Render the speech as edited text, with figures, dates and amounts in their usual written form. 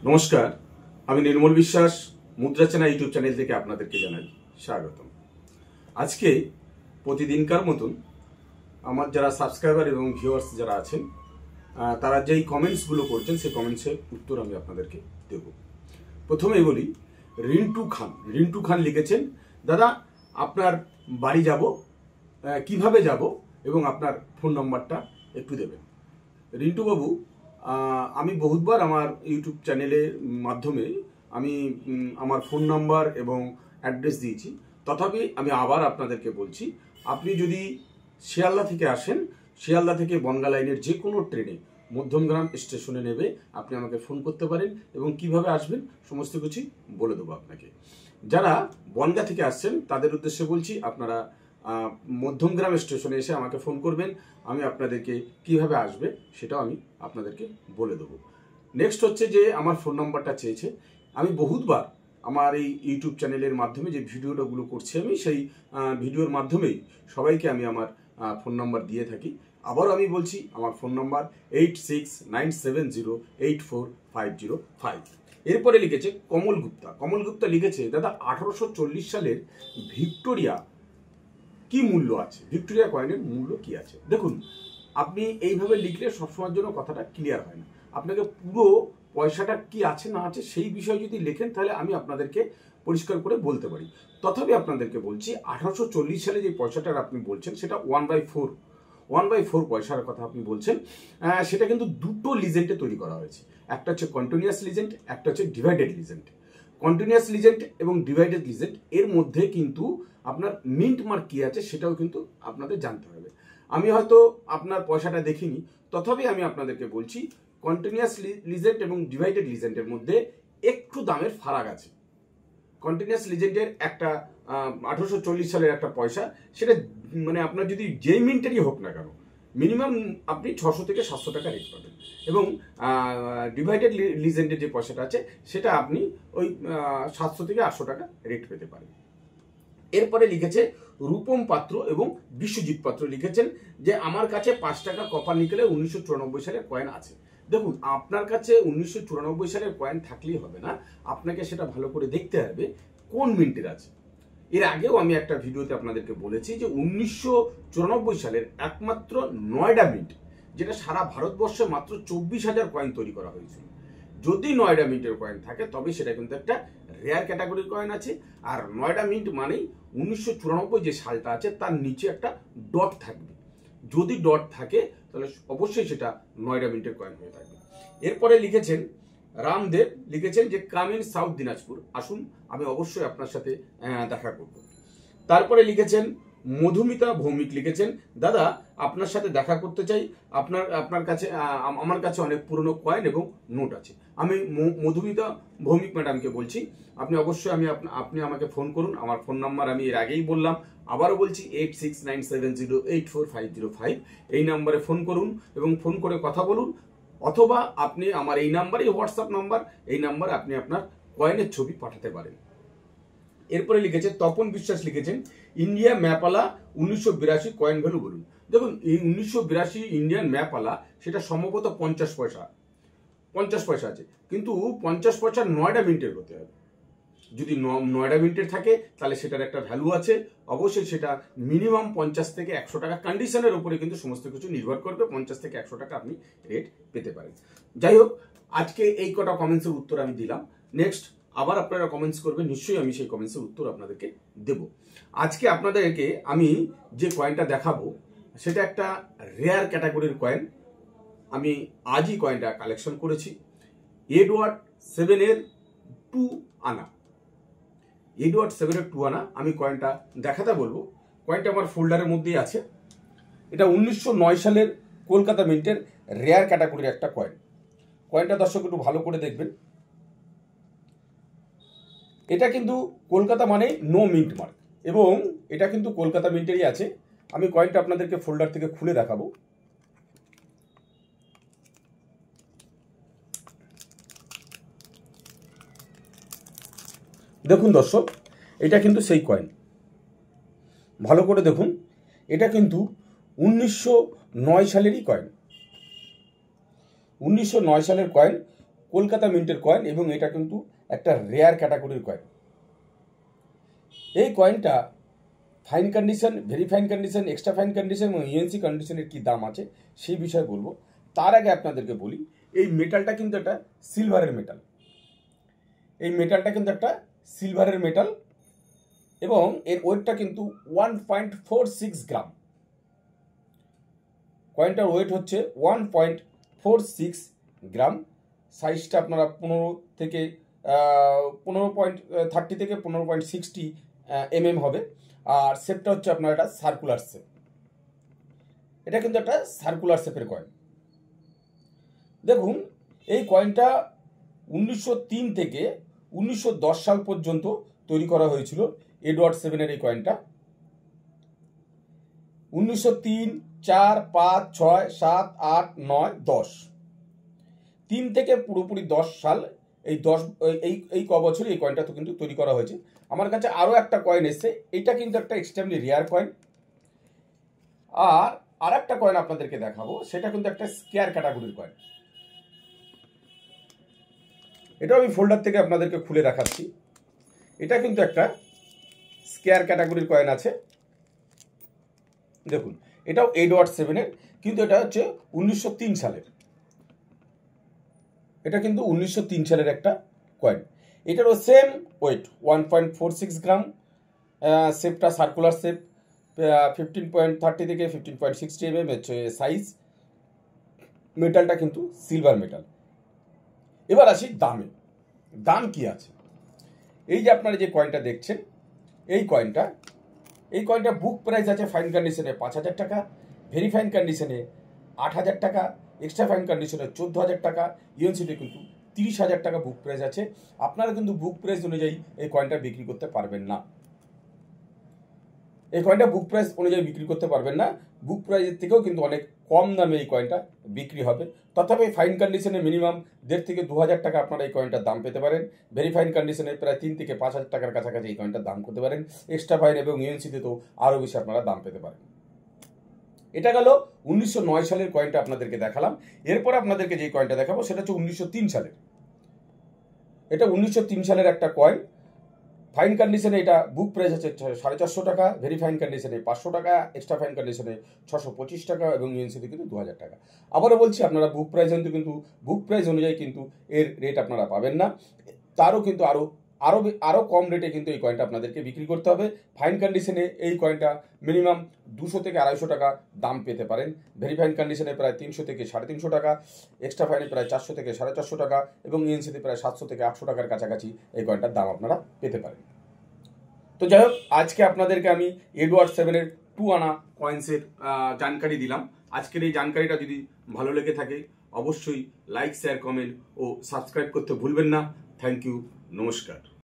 নমস্কার, আমি নির্মল বিশ্বাস মুদ্রা চেনা ইউটিউব চ্যানেল থেকে আপনাদেরকে জানাই স্বাগতম। আজকে প্রতিদিনকার মতন আমার যারা সাবস্ক্রাইবার এবং ভিউয়ার্স যারা আছেন তারা যেই কমেন্টসগুলো করছেন সেই কমেন্টসের উত্তর আমি আপনাদেরকে দেব। প্রথমেই বলি, রিন্টু খান লিখেছেন, দাদা আপনার বাড়ি যাব, কিভাবে যাব এবং আপনার ফোন নম্বরটা একটু দেবেন। রিন্টু বাবু, আমি বহুতবার আমার ইউটিউব চ্যানেলের মাধ্যমে আমি আমার ফোন নাম্বার এবং অ্যাড্রেস দিয়েছি, তথাপি আমি আবার আপনাদেরকে বলছি, আপনি যদি শিয়ালদা থেকে আসেন, শিয়ালদা থেকে বনগাঁ লাইনের যে কোনো ট্রেনে মধ্যমগ্রাম স্টেশনে নেবে আপনি আমাকে ফোন করতে পারেন এবং কিভাবে আসবেন সমস্ত কিছু বলে দেবো আপনাকে। যারা বনগাঁ থেকে আসছেন তাদের উদ্দেশ্যে বলছি, আপনারা মধ্যমগ্রাম স্টেশনে এসে আমাকে ফোন করবেন, আমি আপনাদেরকে কিভাবে আসবে সেটাও আমি আপনাদেরকে বলে দেবো। নেক্সট হচ্ছে যে আমার ফোন নাম্বারটা চেয়েছে। আমি বহুতবার আমার এই ইউটিউব চ্যানেলের মাধ্যমে যে ভিডিওটাগুলো করছি আমি সেই ভিডিওর মাধ্যমেই সবাইকে আমি আমার ফোন নাম্বার দিয়ে থাকি। আবারও আমি বলছি, আমার ফোন নাম্বার 8697084505। এরপরে লিখেছে কমল গুপ্তা লিখেছে, দাদা 1840 সালের ভিক্টোরিয়া কি মূল্য আছে, ভিক্টোরিয়া কয়েনের মূল্য কি আছে। দেখুন, আপনি এইভাবে লিখলে সবসময়ের জন্য কথাটা ক্লিয়ার হয় না। আপনাকে পুরো পয়সাটা কি আছে না আছে সেই বিষয়ে যদি লেখেন তাহলে আমি আপনাদেরকে পরিষ্কার করে বলতে পারি। তথাপি আপনাদেরকে বলছি, 1840 সালে যে পয়সাটার আপনি বলছেন সেটা 1/4 পয়সার কথা আপনি বলছেন, সেটা কিন্তু দুটো লিজেন্ডে তৈরি করা হয়েছে। একটা হচ্ছে কন্টিনিউয়াস লিজেন্ড, একটা হচ্ছে ডিভাইডেড লিজেন্ড। কন্টিনিউয়াস লিজেন্ড এবং ডিভাইডেড লিজেন্ড এর মধ্যে কিন্তু আপনার মিন্ট মার্ক কি আছে সেটাও কিন্তু আপনাদের জানতে হবে। আমি হয়তো আপনার পয়সাটা দেখিনি, তথাপি আমি আপনাদেরকে বলছি, কন্টিনিউয়াস লিজেন্ড এবং ডিভাইডেড লিজেন্ডের মধ্যে একটু দামের ফারাক আছে। কন্টিনিউয়াস লিজেন্ডের একটা 1840 সালের একটা পয়সা, সেটা মানে আপনার যদি যেই মিন্টেরই হোক না কেন মিনিমাম আপনি 600 থেকে 700 টাকা রেট পাবেন, এবং ডিভাইডেড লিজেন্ডের যে পয়সাটা আছে সেটা আপনি ওই 700 থেকে 800 টাকা রেট পেতে পারেন। এরপরে লিখেছে রূপম পাত্র এবং বিশ্বজিৎ পাত্র লিখেছেন যে আমার কাছে 5 টাকা কপার নিকেলের 1994 সালের কয়েন আছে। দেখুন, আপনার কাছে 1994 সালের কয়েন থাকলেই হবে না, আপনাকে সেটা ভালো করে দেখতে হবে কোন মিন্টের আছে। এর আগেও আমি একটা ভিডিওতে আপনাদেরকে বলেছি যে 1994 সালের একমাত্র নয়ডা মিন্ট, যেটা সারা ভারতবর্ষে মাত্র 24,000 কয়েন তৈরি করা হয়েছিল। যদি নয়ডা মিন্টের কয়েন থাকে তবে সেটা কিন্তু একটা রেয়ার ক্যাটাগরির কয়েন আছে। আর নয়ডা মিন্ট মানেই 1994 যে সালটা আছে তার নিচে একটা ডট থাকবে। যদি ডট থাকে তাহলে অবশ্যই সেটা নয়ডা মিন্টের কয়েন হয়ে থাকবে। এরপরে লিখেছেন রামদেব, লিখেছেন যে কামিং সাউথ দিনাজপুর, আসুন আমি অবশ্যই আপনার সাথে দেখা করব। তারপরে লিখেছেন মধুমিতা ভৌমিক, লিখেছেন দাদা আপনার সাথে দেখা করতে চাই, আপনার কাছে আমার কাছে অনেক পুরনো কয়েন এবং নোট আছে। আমি মধুমিতা ভৌমিক ম্যাডামকে বলছি, আপনি অবশ্যই আপনি আমাকে ফোন করুন। আমার ফোন নাম্বার আমি এর আগেই বললাম, আবারও বলছি 8697084505। এই নাম্বারে ফোন করুন এবং ফোন করে কথা বলুন, অথবা আপনি আমার এই নাম্বারই হোয়াটসঅ্যাপ নাম্বার, এই নাম্বারে আপনি আপনার কয়েনের ছবি পাঠাতে পারেন। এরপরে লিখেছে তপন বিশ্বাস, লিখেছেন ইন্ডিয়া ম্যাপালা 1982 কয়েন ভ্যালু বলুন। দেখুন, এই 1982 ইন্ডিয়ান ম্যাপালা সেটা সম্ভবত 50 পয়সা আছে, কিন্তু 50 পয়সা নয়ডা মিন্টের হতে হবে। যদি নয়ডা মিন্টের থাকে তাহলে সেটার একটা ভ্যালু আছে, অবশ্যই সেটা মিনিমাম 50 থেকে 100 টাকা, কন্ডিশনের উপরে কিন্তু সমস্ত কিছু নির্ভর করবে। 50 থেকে 100 টাকা আপনি রেট পেতে পারেন। যাই হোক, আজকে এই কটা কমেন্টসের উত্তর আমি দিলাম। নেক্সট আবার আপনারা কমেন্টস করবেন, নিশ্চয়ই আমি সেই কমেন্টসের উত্তর আপনাদেরকে দেব। আজকে আপনাদেরকে আমি যে কয়েনটা দেখাবো সেটা একটা রেয়ার ক্যাটাগরির কয়েন। আমি আজই কয়েনটা কালেকশন করেছি। এডওয়ার্ড 7-এর 2 আনা, এডওয়ার্ড 7-এর 2 আনা আমি কয়েনটা দেখাতে বলবো। কয়েনটা আমার ফোল্ডারের মধ্যেই আছে। এটা 1909 সালের কলকাতা মিন্টের রেয়ার ক্যাটাগরির একটা কয়েন। কয়েনটা দর্শক একটু ভালো করে দেখবেন। এটা কিন্তু কলকাতা মানে নো মিন্ট মার্ক, এবং এটা কিন্তু কলকাতা মিন্টেরই আছে। আমি কয়েনটা আপনাদেরকে ফোল্ডার থেকে খুলে দেখাবো। দেখুন দর্শক, এটা কিন্তু সেই কয়েন, ভালো করে দেখুন। এটা কিন্তু 1909 সালেরই কয়েন, 1909 সালের কয়েন, কলকাতা মিন্টের কয়েন এবং এটা কিন্তু একটা রেয়ার ক্যাটাগরির কয়েন। এই কয়েনটা fine condition, very fine condition, extra fine condition এবং ইউএনসি কন্ডিশনের কী দাম আছে সেই বিষয়ে বলবো। তার আগে আপনাদেরকে বলি, এই মেটালটা কিন্তু একটা সিলভারের মেটাল। এই মেটালটা কিন্তু একটা সিলভারের মেটাল এবং এর ওয়েটটা কিন্তু 1.46 গ্রাম। কয়েনটার ওয়েট হচ্ছে 1.46 গ্রাম। সাইজটা আপনারা 15 থেকে 15.30 থেকে 15.60 হবে। আর শেপটা হচ্ছে আপনার একটা সার্কুলার শেপ। এটা কিন্তু একটা সার্কুলার শেপের কয়েন। দেখুন, এই কয়েনটা 1903 থেকে 1910 সাল পর্যন্ত তৈরি করা হয়েছিল। এডওয়ার্ড 7-এর এই কয়েনটা 1903, 4, 5, 6, 7, 8, 9, 10 3 থেকে পুরোপুরি 10 সাল, এই ক বছরে এই কয়েনটা তো কিন্তু তৈরি করা হয়েছে। আমার কাছে আরও একটা কয়েন এসছে, এটা কিন্তু একটা এক্সট্রিমলি রেয়ার কয়েন। আর একটা কয়েন আপনাদেরকে দেখাবো, সেটা কিন্তু একটা স্কেয়ার ক্যাটাগরির কয়েন। এটাও আমি ফোল্ডার থেকে আপনাদেরকে খুলে দেখাচ্ছি। এটা কিন্তু একটা স্কেয়ার ক্যাটাগরির কয়েন আছে। দেখুন, এটাও এডওয়ার্ড 7-এর, কিন্তু এটা হচ্ছে 1903 সালের। এটা কিন্তু 1903 সালের একটা কয়েন। এটারও সেম ওয়েট 1.46 গ্রাম। শেপটা সার্কুলার শেপ, 15.30 থেকে 15.60 হচ্ছে সাইজ। মেটালটা কিন্তু সিলভার মেটাল। এবার আসি দামে। দাম কি আছে? এই যে আপনারা যে কয়েনটা দেখছেন, এই কয়েনটা বুক প্রাইস আছে ফাইন কন্ডিশনে 5,000 টাকা, ভেরি ফাইন কন্ডিশনে 8,000 টাকা, এক্সট্রা ফাইন কন্ডিশনে 14,000 টাকা, ইউএনসিতে কিন্তু 30,000 টাকা বুক প্রাইস আছে। আপনারা কিন্তু বুক প্রাইস অনুযায়ী এই কয়েনটা বিক্রি করতে পারবেন না। এই কয়েনটা বুক প্রাইস অনুযায়ী বিক্রি করতে পারবেন না। বুক প্রাইসের থেকেও কিন্তু অনেক কম দামে এই কয়েনটা বিক্রি হবে। তথাপি ফাইন কন্ডিশনে মিনিমাম 1,500 থেকে 2,000 টাকা আপনারা এই কয়েনটার দাম পেতে পারেন। ভেরি ফাইন কন্ডিশনে প্রায় 3 থেকে 5,000 টাকার কাছাকাছি এই কয়েনটার দাম করতে পারেন। এক্সট্রা ফাইন এবং ইউএনসিতে তো আরও বেশি আপনারা দাম পেতে পারেন। এটা গেল 1909 সালের কয়েনটা আপনাদেরকে দেখালাম। এরপর আপনাদেরকে যে কয়েনটা দেখাবো সেটা হচ্ছে 1903 সালের। এটা 1903 সালের একটা কয়েন। ফাইন কন্ডিশনে এটা বুক প্রাইস আছে 450 টাকা, ভেরি ফাইন কন্ডিশনে 500 টাকা, এক্সট্রা ফাইন কন্ডিশনে 625 টাকা এবং ইউএনসিতে কিন্তু 2,000 টাকা। আবারও বলছি, আপনারা বুক প্রাইস অনুযায়ী কিন্তু এর রেট আপনারা পাবেন না। তারও কিন্তু আরও কম রেটে কিন্তু এই কয়েনটা আপনাদেরকে বিক্রি করতে হবে। ফাইন কন্ডিশনে এই কয়েনটা মিনিমাম 200 থেকে 250 টাকা দাম পেতে পারেন। ভেরি ফাইন কন্ডিশনে প্রায় 300 থেকে 350 টাকা, এক্সট্রা ফাইনে প্রায় 400 থেকে 450 টাকা এবং ইউএনসিতে প্রায় 700 থেকে 800 টাকার কাছাকাছি এই কয়েনটার দাম আপনারা পেতে পারেন। তো যাই হোক, আজকে আপনাদেরকে আমি এডওয়ার্ড 7-এর 2 আনা কয়েন্সের জানকারি দিলাম। আজকের এই জানকারিটা যদি ভালো লেগে থাকে অবশ্যই লাইক, শেয়ার, কমেন্ট ও সাবস্ক্রাইব করতে ভুলবেন না। থ্যাংক ইউ, নমস্কার।